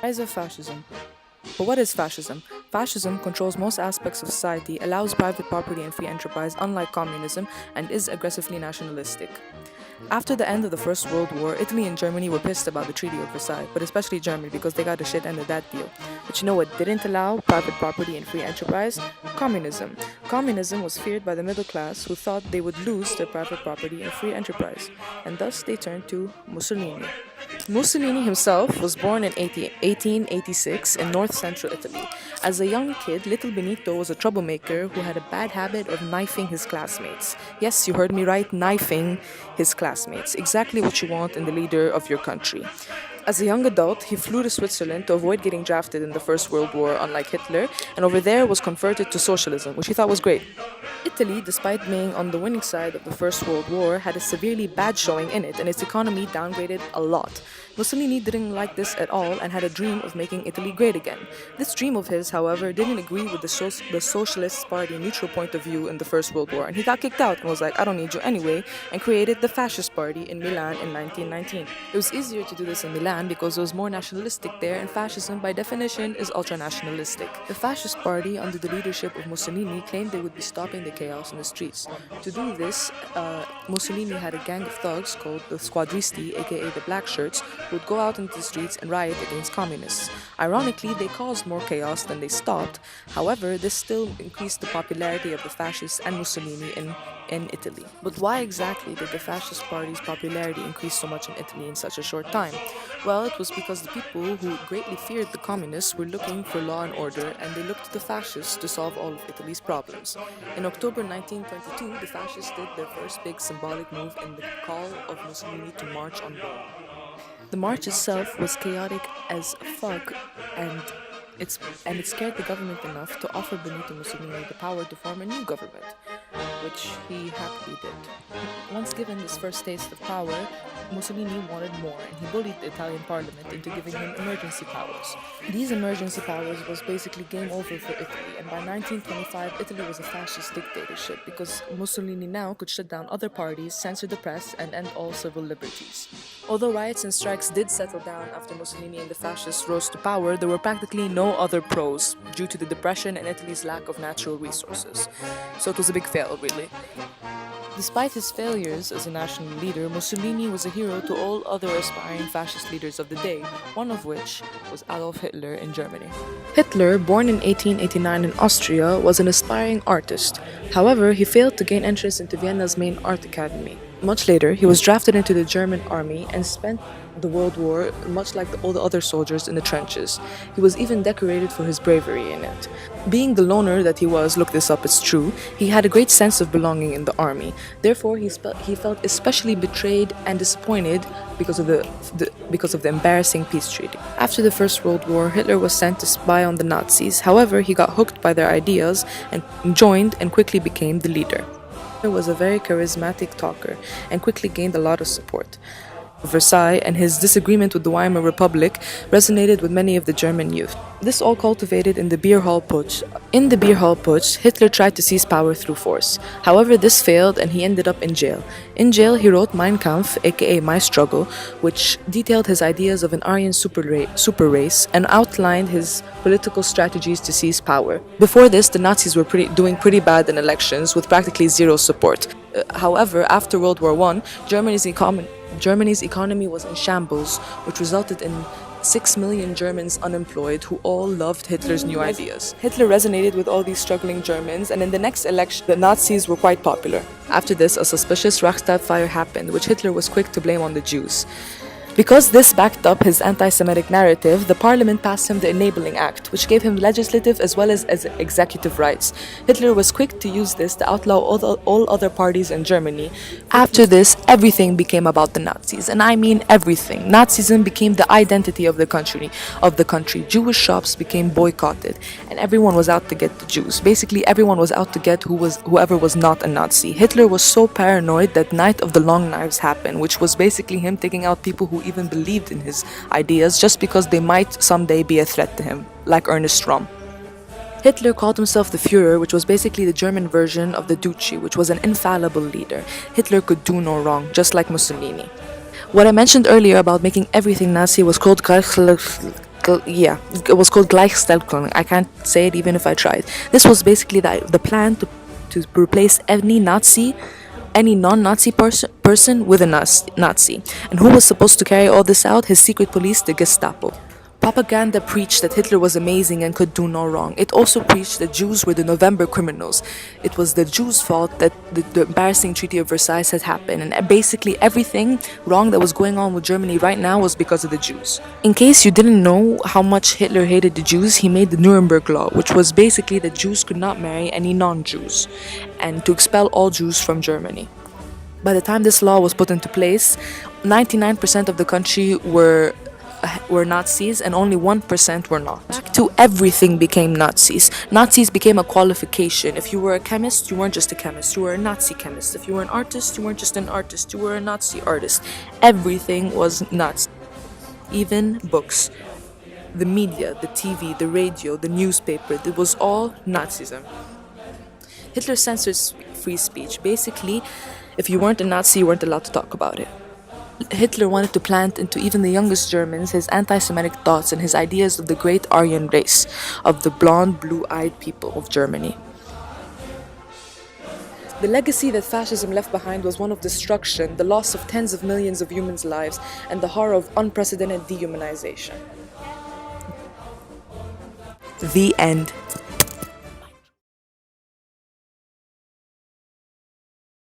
Rise of Fascism. But what is fascism? Fascism controls most aspects of society, allows private property and free enterprise, unlike communism, and is aggressively nationalistic. After the end of the First World War, Italy and Germany were pissed about the Treaty of Versailles, but especially Germany because they got the shit end of that deal. But you know what didn't allow private property and free enterprise? Communism. Communism was feared by the middle class who thought they would lose their private property and free enterprise, and thus they turned to Mussolini. Mussolini himself was born in 1886 in north central Italy. As a young kid, little Benito was a troublemaker who had a bad habit of knifing his classmates. Yes, you heard me right, knifing his classmates. Exactly what you want in the leader of your country. As a young adult, he flew to Switzerland to avoid getting drafted in the First World War, unlike Hitler, and over there was converted to socialism, which he thought was great. Italy, despite being on the winning side of the First World War, had a severely bad showing in it, and its economy downgraded a lot. Mussolini didn't like this at all and had a dream of making Italy great again. This dream of his, however, didn't agree with the Socialist Party neutral point of view in the First World War, and he got kicked out and was like, I don't need you anyway, and created the Fascist Party in Milan in 1919. It was easier to do this in Milan because it was more nationalistic there, and fascism, by definition, is ultra-nationalistic. The Fascist Party, under the leadership of Mussolini, claimed they would be stopping the chaos in the streets. To do this, Mussolini had a gang of thugs called the Squadristi, aka the Black Shirts, who would go out into the streets and riot against communists. Ironically, they caused more chaos than they stopped. However, this still increased the popularity of the fascists and Mussolini in Italy. But why exactly did the fascist party's popularity increase so much in Italy in such a short time? Well, it was because the people who greatly feared the communists were looking for law and order, and they looked to the fascists to solve all of Italy's problems. In October 1922, the fascists did their first big symbolic move in the call of Mussolini to march on Rome. The march itself was chaotic as fuck, and it scared the government enough to offer Benito Mussolini the power to form a new government, which he happily did. Once given this first taste of power, Mussolini wanted more, and he bullied the Italian parliament into giving him emergency powers. These emergency powers was basically game over for Italy, and by 1925 Italy was a fascist dictatorship because Mussolini now could shut down other parties, censor the press, and end all civil liberties. Although riots and strikes did settle down after Mussolini and the fascists rose to power, there were practically no other pros due to the depression and Italy's lack of natural resources. So it was a big fail, really. Despite his failures as a national leader, Mussolini was a hero to all other aspiring fascist leaders of the day, one of which was Adolf Hitler in Germany. Hitler, born in 1889 in Austria, was an aspiring artist. However, he failed to gain entrance into Vienna's main art academy. Much later, he was drafted into the German army and spent the World War much like all the other soldiers in the trenches. He was even decorated for his bravery in it. Being the loner that he was, look this up, it's true, he had a great sense of belonging in the army. Therefore, he felt especially betrayed and disappointed because of the embarrassing peace treaty. After the First World War, Hitler was sent to spy on the Nazis. However, he got hooked by their ideas and joined and quickly became the leader. Hitler was a very charismatic talker and quickly gained a lot of support. Versailles and his disagreement with the Weimar Republic resonated with many of the German youth. This all culminated in the Beer Hall Putsch. In the Beer Hall Putsch, Hitler tried to seize power through force. However, this failed and he ended up in jail. In jail, he wrote Mein Kampf, aka My Struggle, which detailed his ideas of an Aryan super race and outlined his political strategies to seize power. Before this, the Nazis were doing pretty bad in elections with practically zero support. However, after World War I, Germany's economy was in shambles, which resulted in 6 million Germans unemployed who all loved Hitler's new ideas. Hitler resonated with all these struggling Germans, and in the next election, the Nazis were quite popular. After this, a suspicious Reichstag fire happened, which Hitler was quick to blame on the Jews. Because this backed up his anti-Semitic narrative, the parliament passed him the Enabling Act, which gave him legislative as well as executive rights. Hitler was quick to use this to outlaw all other parties in Germany. After this, everything became about the Nazis, and I mean everything. Nazism became the identity of the country. Jewish shops became boycotted, and everyone was out to get the Jews. Basically, everyone was out to get whoever was not a Nazi. Hitler was so paranoid that Night of the Long Knives happened, which was basically him taking out people who even believed in his ideas just because they might someday be a threat to him, like Ernest Röhm. Hitler called himself the Führer, which was basically the German version of the Duce, which was an infallible leader. Hitler could do no wrong, just like Mussolini. What I mentioned earlier about making everything Nazi was called yeah, it was called Gleichstellung. I can't say it even if I tried. This was basically the plan to replace any Nazi, any non-Nazi person with a Nazi. And who was supposed to carry all this out? His secret police, the Gestapo. Propaganda preached that Hitler was amazing and could do no wrong. It also preached that Jews were the November criminals. It was the Jews' fault that the embarrassing Treaty of Versailles had happened, and basically everything wrong that was going on with Germany right now was because of the Jews. In case you didn't know how much Hitler hated the Jews, he made the Nuremberg Law, which was basically that Jews could not marry any non-Jews, and to expel all Jews from Germany. By the time this law was put into place, 99% of the country were Nazis and only 1% were not. Back to everything became Nazis. Nazis became a qualification. If you were a chemist, you weren't just a chemist, you were a Nazi chemist. If you were an artist, you weren't just an artist, you were a Nazi artist. Everything was Nazi. Even books, the media, the TV, the radio, the newspaper, it was all Nazism. Hitler censored free speech. Basically, if you weren't a Nazi, you weren't allowed to talk about it. Hitler wanted to plant into even the youngest Germans his anti-Semitic thoughts and his ideas of the great Aryan race, of the blonde, blue-eyed people of Germany. The legacy that fascism left behind was one of destruction, the loss of tens of millions of humans' lives, and the horror of unprecedented dehumanization. The end.